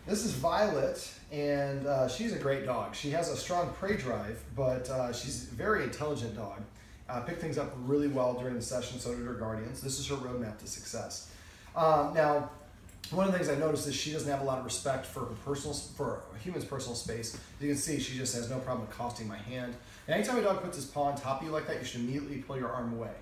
This is Violet, and she's a great dog. She has a strong prey drive, but she's a very intelligent dog. Picked things up really well during the session, so did her guardians. This is her roadmap to success. Now, one of the things I noticed is she doesn't have a lot of respect for a human's personal space. As you can see, she just has no problem accosting my hand. And anytime a dog puts his paw on top of you like that, you should immediately pull your arm away,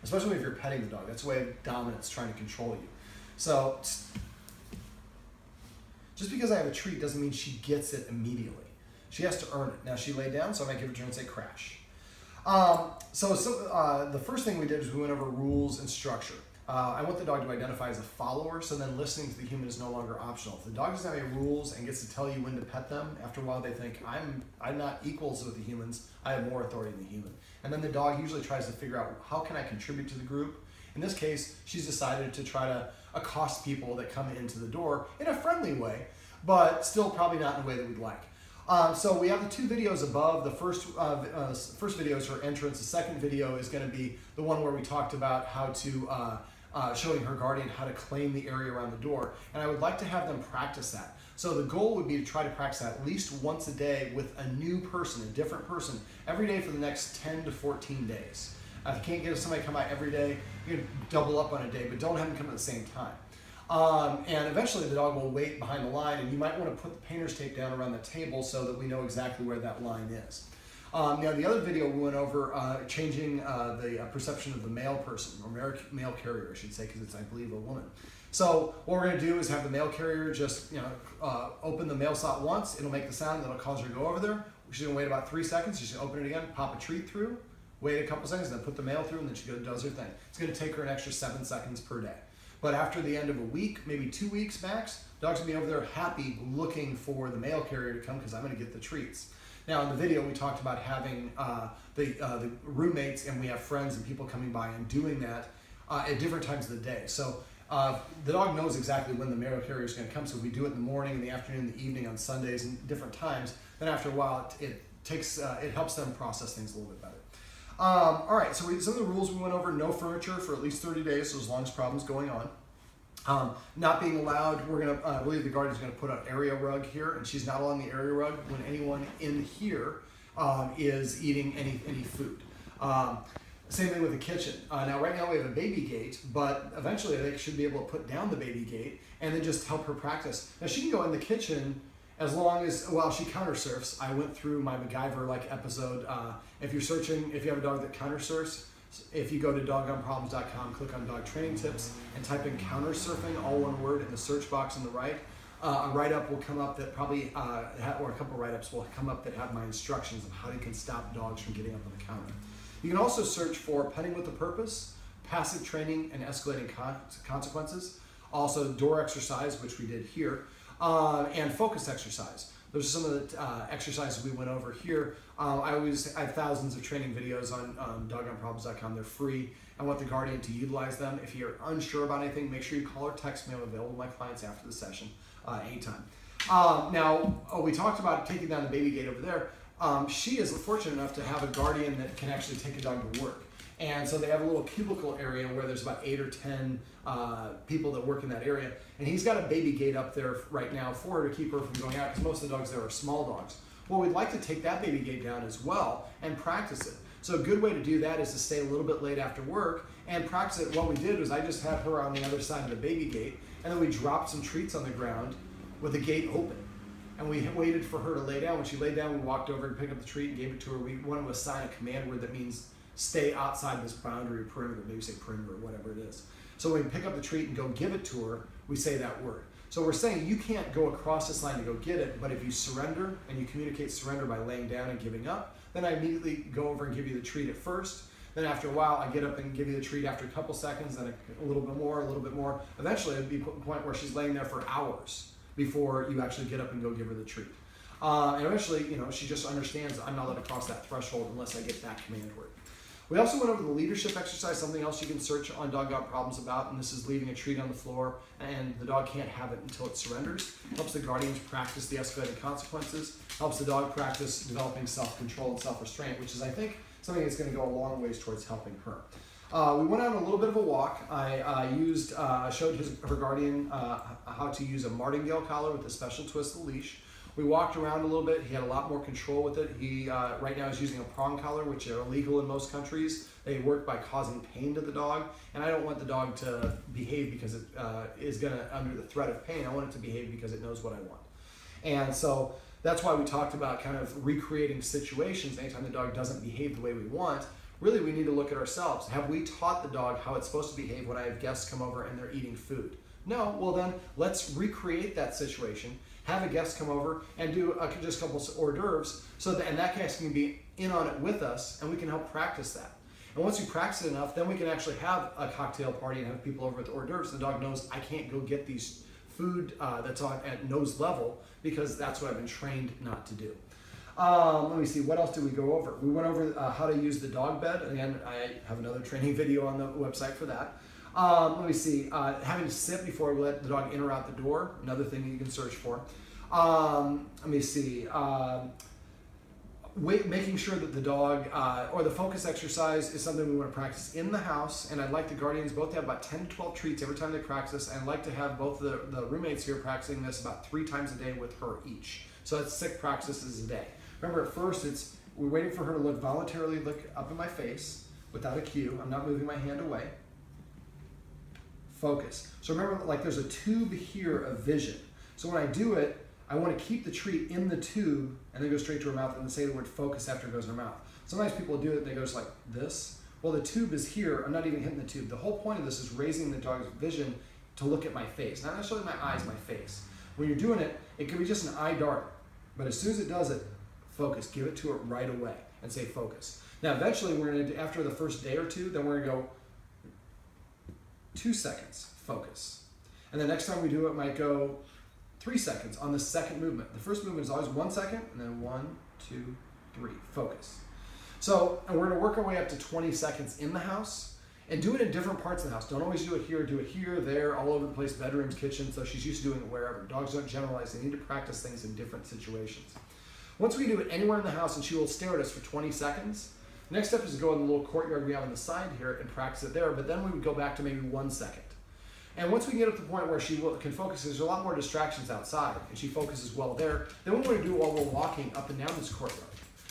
especially if you're petting the dog. That's a way of dominance, trying to control you. So, just because I have a treat doesn't mean she gets it immediately. She has to earn it. Now, she laid down, so I might give it to her and say crash. The first thing we did is we went over rules and structure. I want the dog to identify as a follower, so then listening to the human is no longer optional. If the dog doesn't have any rules and gets to tell you when to pet them, after a while they think, I'm not equals with the humans, I have more authority than the human. And then the dog usually tries to figure out, how can I contribute to the group? In this case, she's decided to try to accost people that come into the door in a friendly way, but still probably not in a way that we'd like. So we have the two videos above. The first video is her entrance. The second video is going to be the one where we talked about how to showing her guardian how to claim the area around the door. And I would like to have them practice that. So the goal would be to try to practice that at least once a day with a new person, a different person, every day for the next 10 to 14 days. If you can't get somebody to come by every day, you can double up on a day, but don't have them come at the same time. And eventually the dog will wait behind the line, and you might want to put the painter's tape down around the table so that we know exactly where that line is. Now, the other video we went over changing the perception of the male person, or male carrier, I should say, because it's, I believe, a woman. So what we're going to do is have the male carrier just open the mail slot once. It'll make the sound that'll cause her to go over there. She's going to wait about 3 seconds. She's going to open it again, pop a treat through, wait a couple seconds, then put the mail through, and then she does her thing. It's going to take her an extra 7 seconds per day. But after the end of a week, maybe 2 weeks max, dogs will be over there happy looking for the mail carrier to come because I'm going to get the treats. Now in the video we talked about having the roommates, and we have friends and people coming by and doing that at different times of the day. So the dog knows exactly when the mail carrier is going to come, so we do it in the morning, in the afternoon, in the evening, on Sundays, and different times. Then after a while it helps them process things a little bit better. All right, so some of the rules we went over: no furniture for at least 30 days, so as long as problems going on. Not being allowed, we're going to, I believe the guardian's going to put an area rug here, and she's not along the area rug when anyone in here is eating any food. Same thing with the kitchen. Now right now we have a baby gate, but eventually they should be able to put down the baby gate and then just help her practice. Now she can go in the kitchen as long as, while she counter surfs. I went through my MacGyver-like episode. If you have a dog that counter surfs, if you go to doggunproblems.com, click on dog training tips, and type in counter surfing, all one word, in the search box on the right, a write-up will come up that probably, or a couple write-ups will come up that have my instructions of how you can stop dogs from getting up on the counter. You can also search for petting with a purpose, passive training, and escalating consequences. Also door exercise, which we did here, and focus exercise. Those are some of the exercises we went over here. I have thousands of training videos on doggunproblems.com. They're free. I want the guardian to utilize them. If you're unsure about anything, make sure you call or text me. I'm available to my clients after the session, anytime. Now, we talked about taking down the baby gate over there. She is fortunate enough to have a guardian that can actually take a dog to work. And so they have a little cubicle area where there's about 8 or 10 people that work in that area. And he's got a baby gate up there right now for her to keep her from going out, because most of the dogs there are small dogs. Well, we'd like to take that baby gate down as well and practice it. So a good way to do that is to stay a little bit late after work and practice it. What we did was I just had her on the other side of the baby gate, and then we dropped some treats on the ground with the gate open. And we waited for her to lay down. When she laid down, we walked over and picked up the treat and gave it to her. We wanted to assign a command word that means stay outside this boundary or perimeter, maybe say perimeter or whatever it is. So when we pick up the treat and go give it to her, we say that word. So we're saying you can't go across this line to go get it, but if you surrender and you communicate surrender by laying down and giving up, then I immediately go over and give you the treat at first. Then after a while, I get up and give you the treat after a couple seconds, then a little bit more, a little bit more. Eventually, it'd be a point where she's laying there for hours before you actually get up and go give her the treat. And eventually, she just understands I'm not allowed to cross that threshold unless I get that command word. We also went over the leadership exercise, something else you can search on Dog Got Problems about, and this is leaving a treat on the floor, and the dog can't have it until it surrenders. Helps the guardians practice the escalating consequences, helps the dog practice developing self-control and self-restraint, which is, I think, something that's going to go a long ways towards helping her. We went on a little bit of a walk. I showed her guardian how to use a martingale collar with a special twist of the leash. We walked around a little bit. He had a lot more control with it. He right now is using a prong collar, which are illegal in most countries. They work by causing pain to the dog, and I don't want the dog to behave because it is going to under the threat of pain. I want it to behave because it knows what I want. And so that's why we talked about kind of recreating situations anytime the dog doesn't behave the way we want. Really, we need to look at ourselves. Have we taught the dog how it's supposed to behave when I have guests come over and they're eating food? No, well then let's recreate that situation. Have a guest come over and do just a couple of hors d'oeuvres, and that guest can be in on it with us, and we can help practice that. And once we practice it enough, then we can actually have a cocktail party and have people over with hors d'oeuvres. The dog knows I can't go get these food that's on at nose level because that's what I've been trained not to do. Let me see, what else did we go over? We went over how to use the dog bed. Again, I have another training video on the website for that. Let me see, having to sit before we let the dog in or out the door, another thing that you can search for. Let me see, making sure that the dog, or the focus exercise is something we want to practice in the house, and I'd like the guardians both to have about 10 to 12 treats every time they practice, and I'd like to have both the roommates here practicing this about 3 times a day with her each. So that's 6 practices a day. Remember, at first, we're waiting for her to voluntarily look up in my face without a cue. I'm not moving my hand away. Focus. So remember, like there's a tube here of vision. So when I do it, I want to keep the treat in the tube and then go straight to her mouth and then say the word focus after it goes in her mouth. Sometimes people do it and they go just like this. Well, the tube is here. I'm not even hitting the tube. The whole point of this is raising the dog's vision to look at my face. Not necessarily my eyes, my face. When you're doing it, it could be just an eye dart. But as soon as it does it, focus. Give it to it right away and say focus. Now, eventually, we're going to, after the first day or two, then we're going to go 2 seconds, focus. And the next time we do it, might go 3 seconds on the second movement. The first movement is always 1 second, and then 1, 2, 3, focus. So, and we're going to work our way up to 20 seconds in the house, and do it in different parts of the house. Don't always do it here, there, all over the place, bedrooms, kitchens, so she's used to doing it wherever. Dogs don't generalize. They need to practice things in different situations. Once we do it anywhere in the house and she will stare at us for 20 seconds, the next step is to go in the little courtyard we have on the side here and practice it there, but then we would go back to maybe 1 second. And once we get up to the point where she can focus, there's a lot more distractions outside, and she focuses well there, then we want to do it while we're walking up and down this courtyard.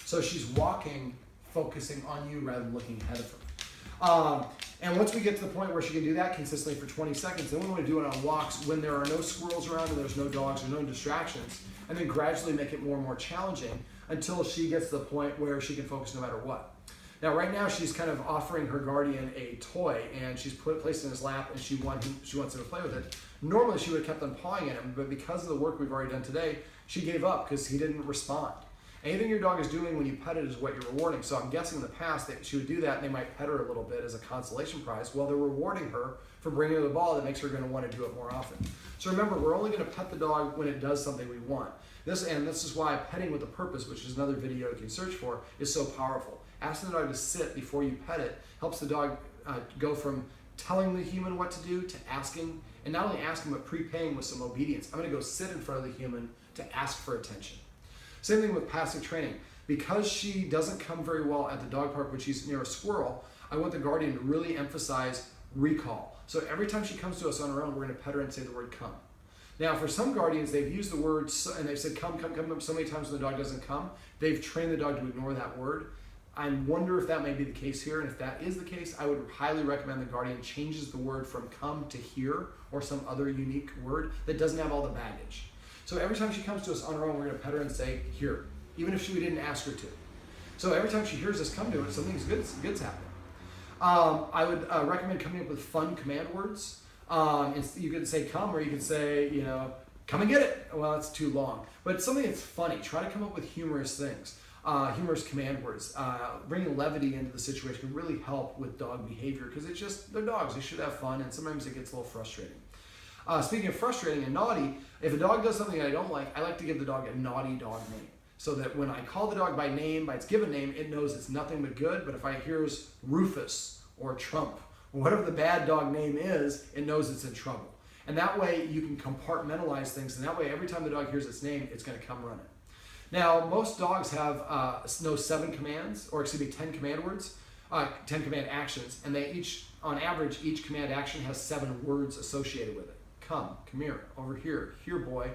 So she's walking, focusing on you rather than looking ahead of her. And once we get to the point where she can do that consistently for 20 seconds, then we want to do it on walks when there are no squirrels around and there's no dogs or no distractions, and then gradually make it more and more challenging until she gets to the point where she can focus no matter what. Now, right now, she's kind of offering her guardian a toy, and she's placed it in his lap, and she wants him to play with it. Normally, she would have kept on pawing at him, but because of the work we've already done today, she gave up because he didn't respond. Anything your dog is doing when you pet it is what you're rewarding. So I'm guessing in the past that she would do that, and they might pet her a little bit as a consolation prize. Well, they're rewarding her for bringing her the ball that makes her going to want to do it more often. So remember, we're only going to pet the dog when it does something we want. This is why petting with a purpose, which is another video you can search for, is so powerful. Asking the dog to sit before you pet it helps the dog go from telling the human what to do to asking, and not only asking, but prepaying with some obedience. I'm going to go sit in front of the human to ask for attention. Same thing with passive training. Because she doesn't come very well at the dog park when she's near a squirrel, I want the guardian to really emphasize recall. So every time she comes to us on her own, we're going to pet her and say the word come. Now, for some guardians, they've used the word, and they've said come so many times when the dog doesn't come, they've trained the dog to ignore that word. I wonder if that may be the case here, and if that is the case, I would highly recommend the guardian changes the word from come to here, or some other unique word that doesn't have all the baggage. So every time she comes to us on her own, we're going to pet her and say, here, even if we didn't ask her to. So every time she hears us come to it, something's good's happening. I would recommend coming up with fun command words. You could say come, or you could say, come and get it. Well, that's too long. But something that's funny. Try to come up with humorous things. Humorous command words. Bringing levity into the situation can really help with dog behavior because they're dogs. They should have fun, and sometimes it gets a little frustrating. Speaking of frustrating and naughty, if a dog does something I don't like, I like to give the dog a naughty dog name. So that when I call the dog by name, by its given name, it knows it's nothing but good. But if I hears Rufus or Trump, or whatever the bad dog name is, it knows it's in trouble. And that way you can compartmentalize things, and that way every time the dog hears its name, it's going to come running. Now, most dogs have 7 commands, or 10 command words. 10 command actions, and they each, on average, each command action has 7 words associated with it. Come here, over here, here boy,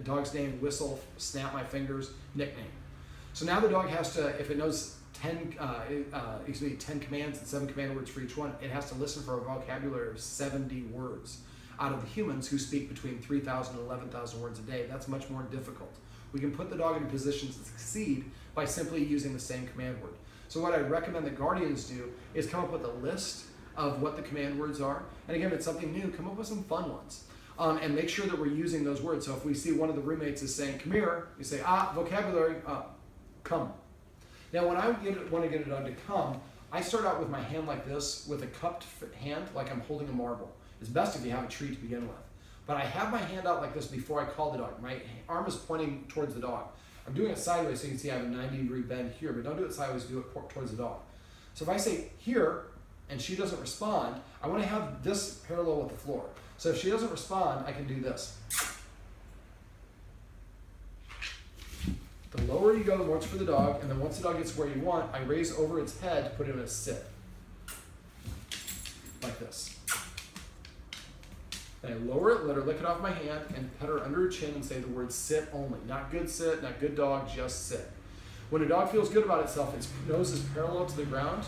dog's name, whistle, snap my fingers, nickname. So now the dog has to, if it knows 10 commands and 7 command words for each one, it has to listen for a vocabulary of 70 words. Out of the humans who speak between 3,000 and 11,000 words a day, that's much more difficult. We can put the dog in positions to succeed by simply using the same command word. So what I'd recommend that guardians do is come up with a list of what the command words are. And again, if it's something new, come up with some fun ones. And make sure that we're using those words. So if we see one of the roommates is saying, come here, you say, vocabulary, come. Now when I want to get a dog to come, I start out with my hand like this, with a cupped hand, like I'm holding a marble. It's best if you have a treat to begin with. But I have my hand out like this before I call the dog. My arm is pointing towards the dog. I'm doing it sideways so you can see I have a 90-degree bend here, but don't do it sideways, do it towards the dog. So if I say here, and she doesn't respond, I want to have this parallel with the floor. So if she doesn't respond, I can do this. The lower you go, the more it's for the dog, and then once the dog gets where you want, I raise over its head to put it in a sit. Like this. Then I lower it, let her lick it off my hand, and pet her under her chin and say the word sit only. Not good sit, not good dog, just sit. When a dog feels good about itself, its nose is parallel to the ground,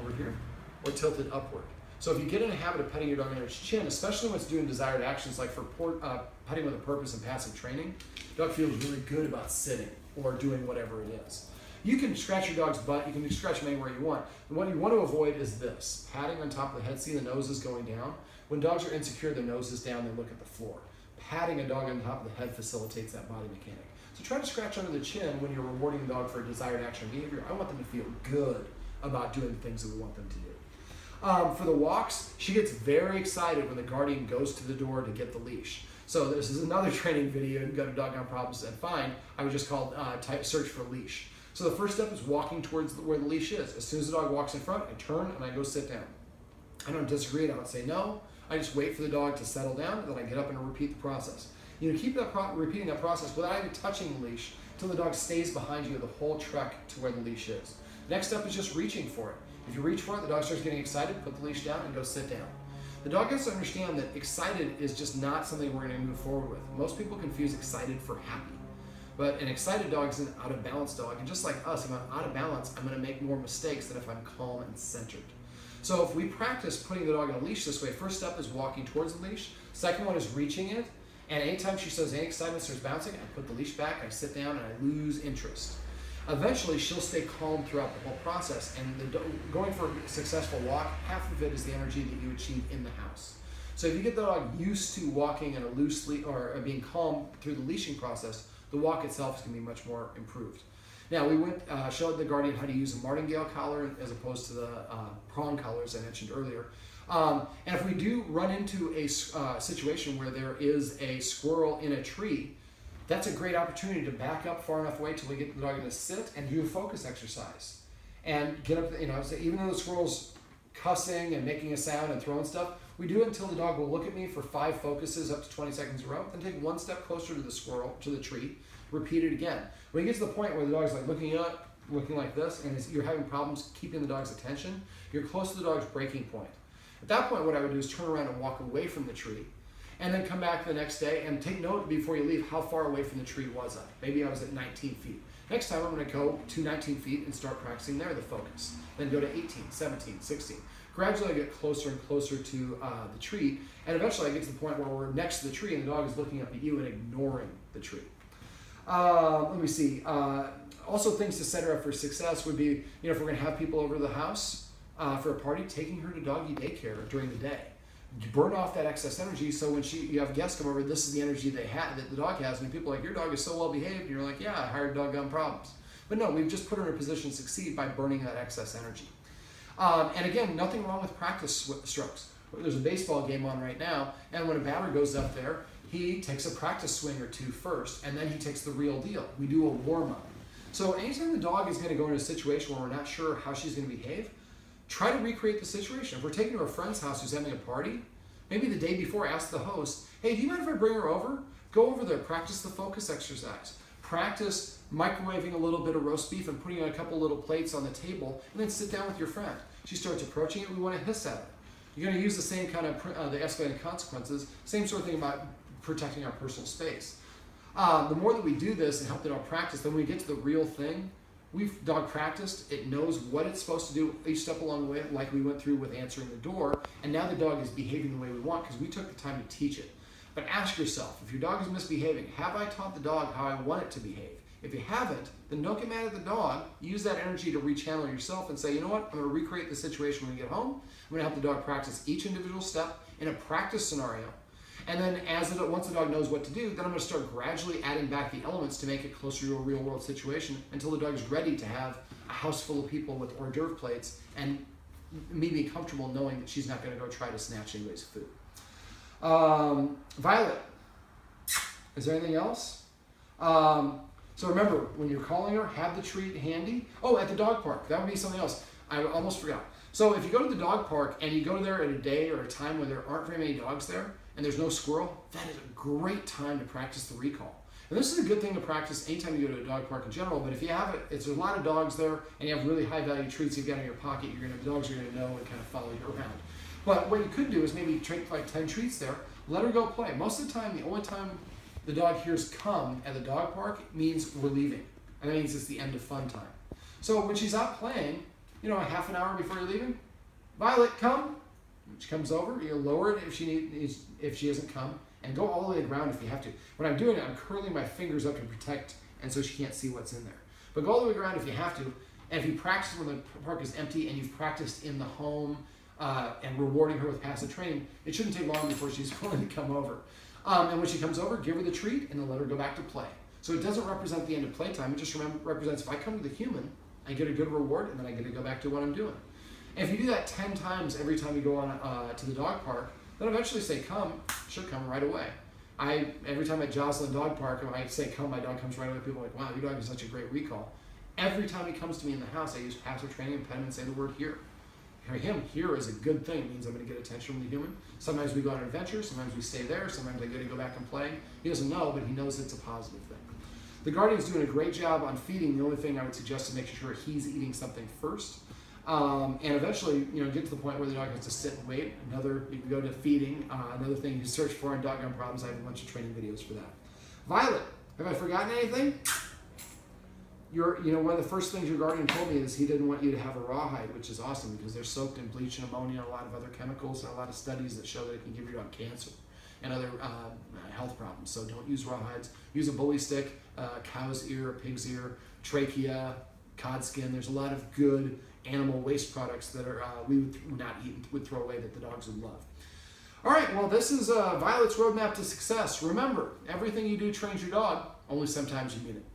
over here, or tilted upward. So if you get in a habit of petting your dog under its chin, especially when it's doing desired actions like for petting with a purpose and passive training, the dog feels really good about sitting or doing whatever it is. You can scratch your dog's butt, you can scratch him anywhere you want. And what you want to avoid is this, patting on top of the head. See, the nose is going down. When dogs are insecure, their nose is down, they look at the floor. Patting a dog on top of the head facilitates that body mechanic. So try to scratch under the chin when you're rewarding the dog for a desired action or behavior. I want them to feel good about doing the things that we want them to do. For the walks, she gets very excited when the guardian goes to the door to get the leash. So this is another training video, and Go to Doggone Problems and Find. I would just call search for leash. So the first step is walking towards where the leash is. As soon as the dog walks in front, I turn and I go sit down. I don't disagree, I don't say no. I just wait for the dog to settle down, and then I get up and repeat the process. You know, keep repeating that process without even touching the leash until the dog stays behind you the whole trek to where the leash is. Next step is just reaching for it. If you reach for it, the dog starts getting excited, put the leash down and go sit down. The dog has to understand that excited is just not something we're going to move forward with. Most people confuse excited for happy. But an excited dog is an out of balance dog. And just like us, if I'm out of balance, I'm going to make more mistakes than if I'm calm and centered. So if we practice putting the dog on a leash this way, first step is walking towards the leash. Second one is reaching it. And anytime she shows any excitement, starts bouncing, I put the leash back, I sit down, and I lose interest. Eventually, she'll stay calm throughout the whole process. And going for a successful walk, half of it is the energy that you achieve in the house. So if you get the dog used to walking in a loose leash or being calm through the leashing process, the walk itself is going to be much more improved. Now, we showed the guardian how to use a martingale collar as opposed to the prong collars I mentioned earlier. And if we do run into a situation where there is a squirrel in a tree, that's a great opportunity to back up far enough away till we get the dog to sit and do a focus exercise. And get up, so even though the squirrel's cussing and making a sound and throwing stuff, we do it until the dog will look at me for 5 focuses up to 20 seconds in a row, then take one step closer to the squirrel, to the tree, repeat it again. When you get to the point where the dog's like looking up, looking like this, and you're having problems keeping the dog's attention, you're close to the dog's breaking point. At that point, what I would do is turn around and walk away from the tree, and then come back the next day and take note before you leave how far away from the tree was I. Maybe I was at 19 feet. Next time I'm going to go to 19 feet and start practicing there the focus. Then go to 18, 17, 16. Gradually I get closer and closer to the tree, and eventually I get to the point where we're next to the tree and the dog is looking up at you and ignoring the tree. Let me see. Also, things to set her up for success would be, if we're going to have people over to the house for a party, taking her to doggy daycare during the day. You burn off that excess energy, so when you have guests come over, this is the energy that the dog has, and people are like, your dog is so well behaved, and you're like, yeah, I hired Doggone Problems. But no, we've just put her in a position to succeed by burning that excess energy. And again, nothing wrong with practice strokes. There's a baseball game on right now, and when a batter goes up there, he takes a practice swing or two first, and then he takes the real deal. We do a warm-up. So anytime the dog is going to go into a situation where we're not sure how she's going to behave, try to recreate the situation. If we're taking her to a friend's house who's having a party, maybe the day before ask the host, hey, do you mind if I bring her over? Go over there, practice the focus exercise. Practice microwaving a little bit of roast beef and putting a couple little plates on the table, and then sit down with your friend. She starts approaching it, we want to hiss at her. You're going to use the same kind of the escalating consequences, same sort of thing about protecting our personal space. The more that we do this and help the dog practice, then when we get to the real thing, dog practiced, it knows what it's supposed to do each step along the way, like we went through with answering the door, and now the dog is behaving the way we want because we took the time to teach it. But ask yourself, if your dog is misbehaving, have I taught the dog how I want it to behave? If you haven't, then don't get mad at the dog. Use that energy to rechannel yourself and say, you know what, I'm going to recreate the situation when we get home. I'm going to help the dog practice each individual step in a practice scenario. And then once the dog knows what to do, then I'm going to start gradually adding back the elements to make it closer to a real world situation until the dog is ready to have a house full of people with hors d'oeuvre plates and me be comfortable knowing that she's not going to go try to snatch anybody's food. Violet, is there anything else? So remember, when you're calling her, have the treat handy. Oh, at the dog park, that would be something else. I almost forgot. So if you go to the dog park and you go there at a day or a time when there aren't very many dogs there and there's no squirrel, that is a great time to practice the recall. And this is a good thing to practice anytime you go to a dog park in general, but if you have it, it's a lot of dogs there and you have really high value treats you've got in your pocket, the dogs are going to know and kind of follow you around. But what you could do is maybe take like 10 treats there, let her go play. Most of the time, the only time the dog hears come at the dog park means we're leaving. And that means it's the end of fun time. So when she's out playing, a half an hour before you're leaving, Violet, come. When she comes over, you lower it if she hasn't come, and go all the way to the ground if you have to. When I'm doing it, I'm curling my fingers up to protect, and so she can't see what's in there. But go all the way to the ground if you have to. And if you practice when the park is empty and you've practiced in the home and rewarding her with passive training, it shouldn't take long before she's willing to come over. And when she comes over, give her the treat and then let her go back to play. So it doesn't represent the end of playtime. It just represents if I come to the human, I get a good reward and then I get to go back to what I'm doing. And if you do that 10 times every time you go on to the dog park, then eventually say come, she'll come right away. Every time at Joslyn Dog Park, when I say come, my dog comes right away. People are like, wow, your dog has such a great recall. Every time he comes to me in the house, I use passive training and pet him and say the word here. For him, here is a good thing. It means I'm going to get attention from the human. Sometimes we go on an adventure. Sometimes we stay there. Sometimes I get to go back and play. He doesn't know, but he knows it's a positive thing. The Guardian's doing a great job on feeding. The only thing I would suggest is making sure he's eating something first. And eventually, get to the point where the dog has to sit and wait. You can go to feeding. Another thing you can search for on Doggon Problems. I have a bunch of training videos for that. Violet, have I forgotten anything? One of the first things your guardian told me is he didn't want you to have a rawhide, which is awesome because they're soaked in bleach and ammonia and a lot of other chemicals and a lot of studies that show that it can give your dog cancer and other health problems. So don't use rawhides. Use a bully stick, cow's ear, pig's ear, trachea, cod skin. There's a lot of good animal waste products that we would not eat and would throw away that the dogs would love. All right, well, this is Violet's Roadmap to Success. Remember, everything you do trains your dog, only sometimes you mean it.